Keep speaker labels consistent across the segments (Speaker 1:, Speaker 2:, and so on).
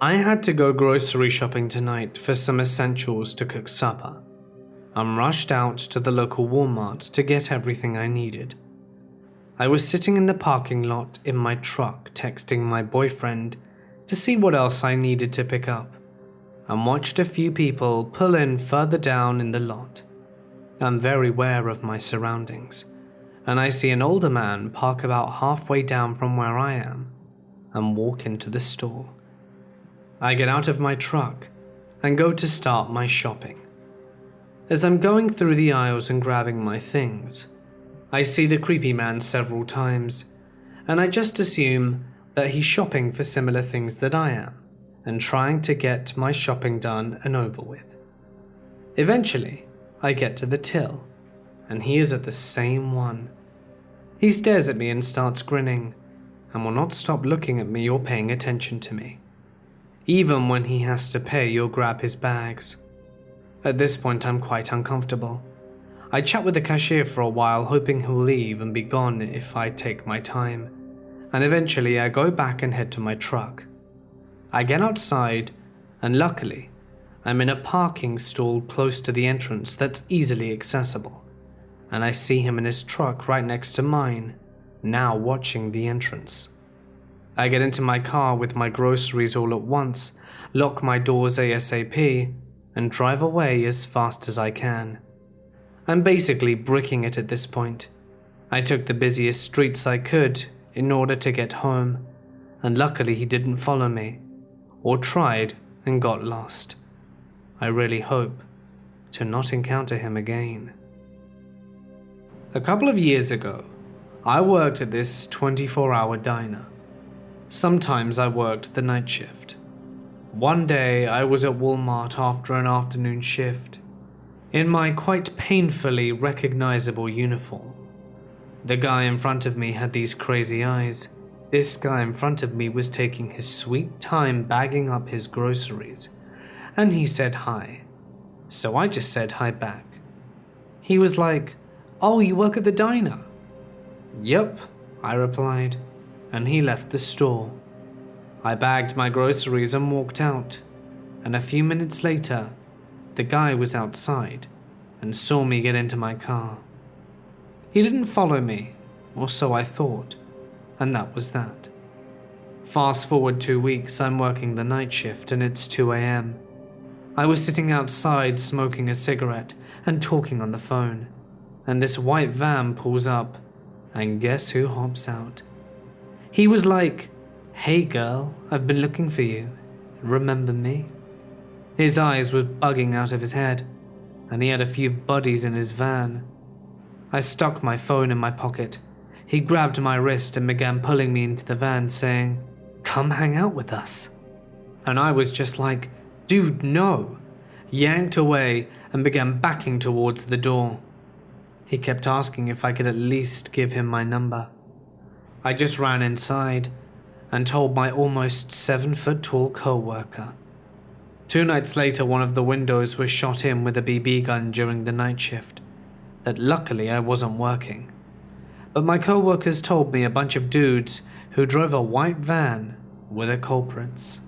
Speaker 1: I had to go grocery shopping tonight for some essentials to cook supper. I'm rushed out to the local Walmart to get everything I needed. I was sitting in the parking lot in my truck texting my boyfriend to see what else I needed to pick up, and watched a few people pull in further down in the lot. I'm very aware of my surroundings, and I see an older man park about halfway down from where I am and walk into the store. I get out of my truck and go to start my shopping. As I'm going through the aisles and grabbing my things, I see the creepy man several times, and I just assume that he's shopping for similar things that I am and trying to get my shopping done and over with. Eventually, I get to the till, and he is at the same one. He stares at me and starts grinning, and will not stop looking at me or paying attention to me, even when he has to pay or grab his bags. At this point, I'm quite uncomfortable. I chat with the cashier for a while, hoping he'll leave and be gone if I take my time, and eventually I go back and head to my truck. I get outside, and luckily, I'm in a parking stall close to the entrance that's easily accessible, and I see him in his truck right next to mine, now watching the entrance. I get into my car with my groceries all at once, lock my doors ASAP, and drive away as fast as I can. I'm basically bricking it at this point. I took the busiest streets I could in order to get home, and luckily he didn't follow me, or tried and got lost. I really hope to not encounter him again. A couple of years ago, I worked at this 24-hour diner. Sometimes I worked the night shift. One day I was at Walmart after an afternoon shift, in my quite painfully recognizable uniform. The guy in front of me had these crazy eyes. This guy in front of me was taking his sweet time bagging up his groceries, and he said hi. So I just said hi back. He was like, "Oh, you work at the diner?" "Yep," I replied, and he left the store. I bagged my groceries and walked out, and a few minutes later, the guy was outside and saw me get into my car. He didn't follow me, or so I thought, and that was that. Fast forward 2 weeks, I'm working the night shift and it's 2 a.m. I was sitting outside smoking a cigarette and talking on the phone, and this white van pulls up, and guess who hops out? He was like, "Hey girl, I've been looking for you. Remember me?" His eyes were bugging out of his head, and he had a few buddies in his van. I stuck my phone in my pocket. He grabbed my wrist and began pulling me into the van, saying, "Come hang out with us." And I was just like, "Dude, no," yanked away and began backing towards the door. He kept asking if I could at least give him my number. I just ran inside and told my almost 7-foot-tall co-worker. 2 nights later, one of the windows was shot in with a BB gun during the night shift, that luckily I wasn't working. But my co-workers told me a bunch of dudes who drove a white van were the culprits.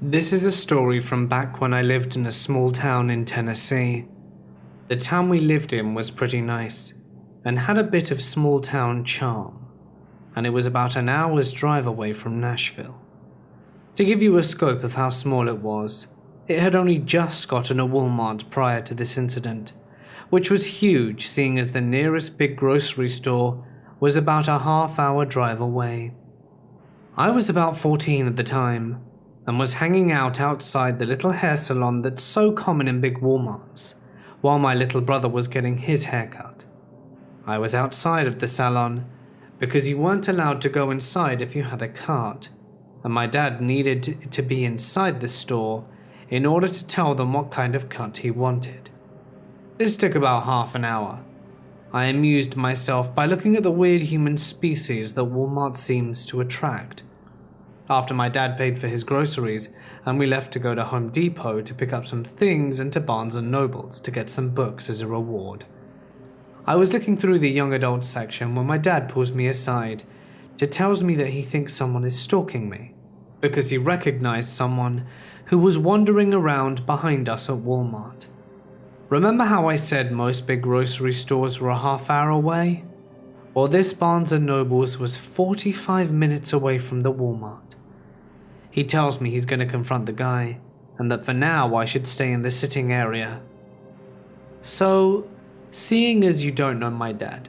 Speaker 1: This is a story from back when I lived in a small town in Tennessee. The town we lived in was pretty nice and had a bit of small town charm, and it was about an hour's drive away from Nashville. To give you a scope of how small it was, it had only just gotten a Walmart prior to this incident, which was huge seeing as the nearest big grocery store was about a half-hour drive away. I was about 14 at the time and was hanging out outside the little hair salon that's so common in big Walmarts, while my little brother was getting his haircut. I was outside of the salon because you weren't allowed to go inside if you had a card, and my dad needed to be inside the store in order to tell them what kind of cut he wanted. This took about half an hour. I amused myself by looking at the weird human species that Walmart seems to attract. After my dad paid for his groceries, and we left to go to Home Depot to pick up some things and to Barnes & Nobles to get some books as a reward. I was looking through the young adults section when my dad pulls me aside to tells me that he thinks someone is stalking me because he recognized someone who was wandering around behind us at Walmart. Remember how I said most big grocery stores were a half-hour away? Well, this Barnes & Noble's was 45 minutes away from the Walmart. He tells me he's going to confront the guy, and that for now I should stay in the sitting area. So, seeing as you don't know my dad,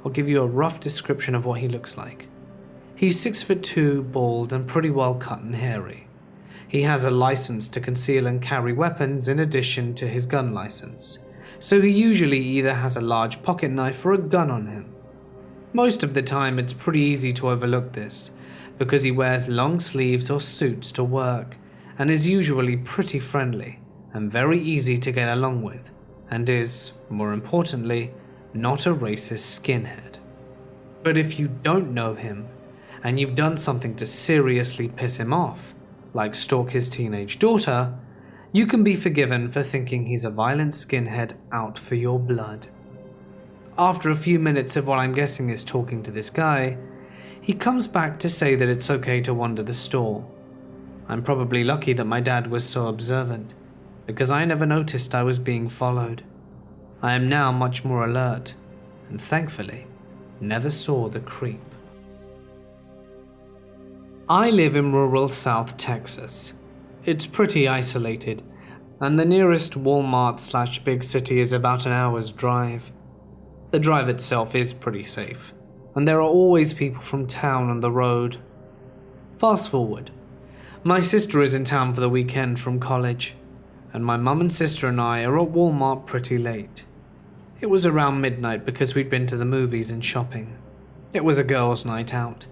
Speaker 1: I'll give you a rough description of what he looks like. He's 6'2", bald and pretty well cut and hairy. He has a license to conceal and carry weapons in addition to his gun license, so he usually either has a large pocket knife or a gun on him. Most of the time it's pretty easy to overlook this, because he wears long sleeves or suits to work, and is usually pretty friendly and very easy to get along with, and is, more importantly, not a racist skinhead. But if you don't know him, and you've done something to seriously piss him off, like stalk his teenage daughter, you can be forgiven for thinking he's a violent skinhead out for your blood. After a few minutes of what I'm guessing is talking to this guy, he comes back to say that it's okay to wander the store. I'm probably lucky that my dad was so observant, because I never noticed I was being followed. I am now much more alert, and thankfully, never saw the creep. I live in rural South Texas. It's pretty isolated, and the nearest Walmart/big city is about an hour's drive. The drive itself is pretty safe, and there are always people from town on the road. Fast forward. My sister is in town for the weekend from college, and my mum and sister and I are at Walmart pretty late. It was around midnight because we'd been to the movies and shopping. It was a girls' night out.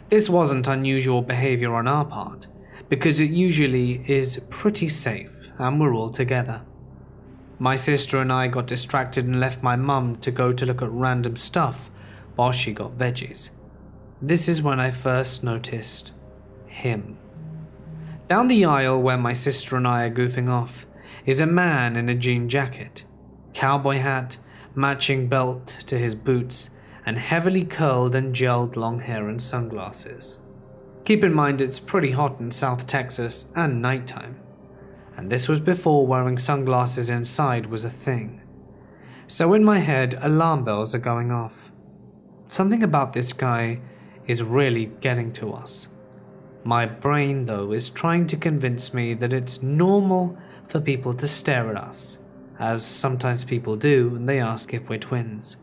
Speaker 1: This wasn't unusual behavior on our part, because it usually is pretty safe and we're all together. My sister and I got distracted and left my mum to go to look at random stuff while she got veggies. This is when I first noticed him. Down the aisle where my sister and I are goofing off is a man in a jean jacket, cowboy hat, matching belt to his boots, and heavily curled and gelled long hair and sunglasses. Keep in mind it's pretty hot in South Texas and nighttime, and this was before wearing sunglasses inside was a thing. So in my head, alarm bells are going off. Something about this guy is really getting to us. My brain, though, is trying to convince me that it's normal for people to stare at us, as sometimes people do when they ask if we're twins.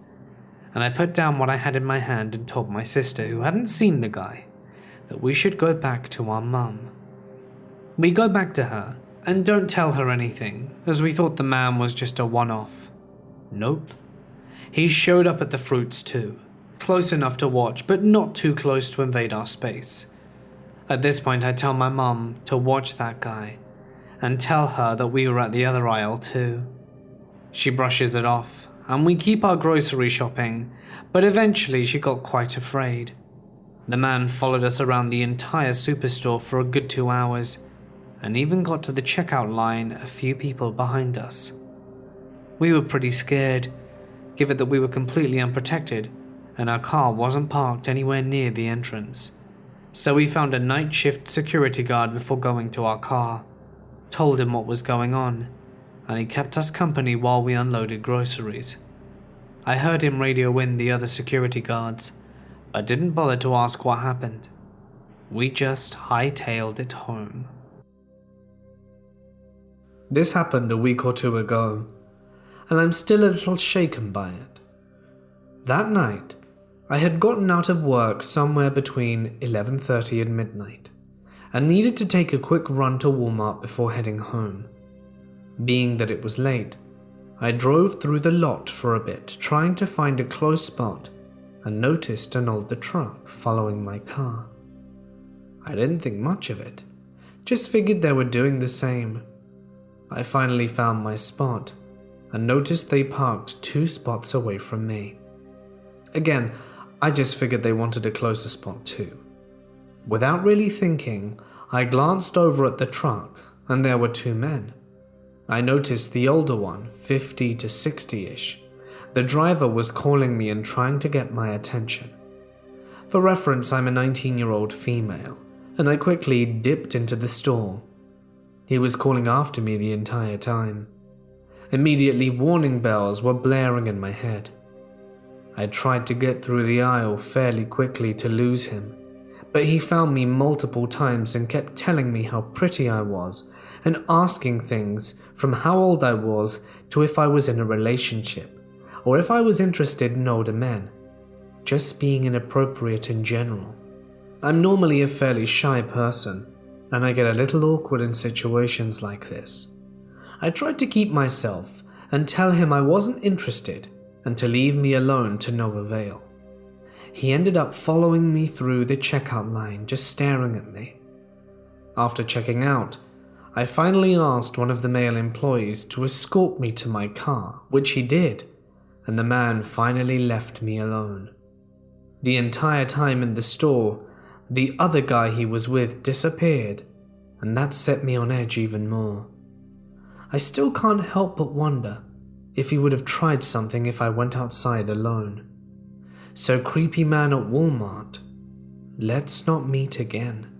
Speaker 1: And I put down what I had in my hand and told my sister, who hadn't seen the guy, that we should go back to our mum. We go back to her and don't tell her anything, as we thought the man was just a one-off. Nope. He showed up at the fruits too, close enough to watch, but not too close to invade our space. At this point, I tell my mum to watch that guy, and tell her that we were at the other aisle too. She brushes it off, and we keep our grocery shopping, but eventually she got quite afraid. The man followed us around the entire superstore for a good 2 hours, and even got to the checkout line a few people behind us. We were pretty scared, given that we were completely unprotected, and our car wasn't parked anywhere near the entrance. So we found a night shift security guard before going to our car, told him what was going on, and he kept us company while we unloaded groceries. I heard him radio in the other security guards, but didn't bother to ask what happened. We just hightailed it home. This happened a week or two ago, and I'm still a little shaken by it. That night, I had gotten out of work somewhere between 11:30 and midnight, and needed to take a quick run to Walmart before heading home. Being that it was late, I drove through the lot for a bit, trying to find a close spot, and noticed an older truck following my car. I didn't think much of it, just figured they were doing the same. I finally found my spot, and noticed they parked 2 spots away from me. Again, I just figured they wanted a closer spot too. Without really thinking, I glanced over at the truck, and there were 2 men. I noticed the older one, 50 to 60-ish. The driver was calling me and trying to get my attention. For reference, I'm a 19-year-old female, and I quickly dipped into the store. He was calling after me the entire time. Immediately, warning bells were blaring in my head. I tried to get through the aisle fairly quickly to lose him, but he found me multiple times and kept telling me how pretty I was and asking things from how old I was to if I was in a relationship or if I was interested in older men, just being inappropriate in general. I'm normally a fairly shy person, and I get a little awkward in situations like this. I tried to keep myself and tell him I wasn't interested and to leave me alone to no avail. He ended up following me through the checkout line, just staring at me. After checking out, I finally asked one of the male employees to escort me to my car, which he did, and the man finally left me alone. The entire time in the store, the other guy he was with disappeared, and that set me on edge even more. I still can't help but wonder if he would have tried something if I went outside alone. So creepy man at Walmart, let's not meet again.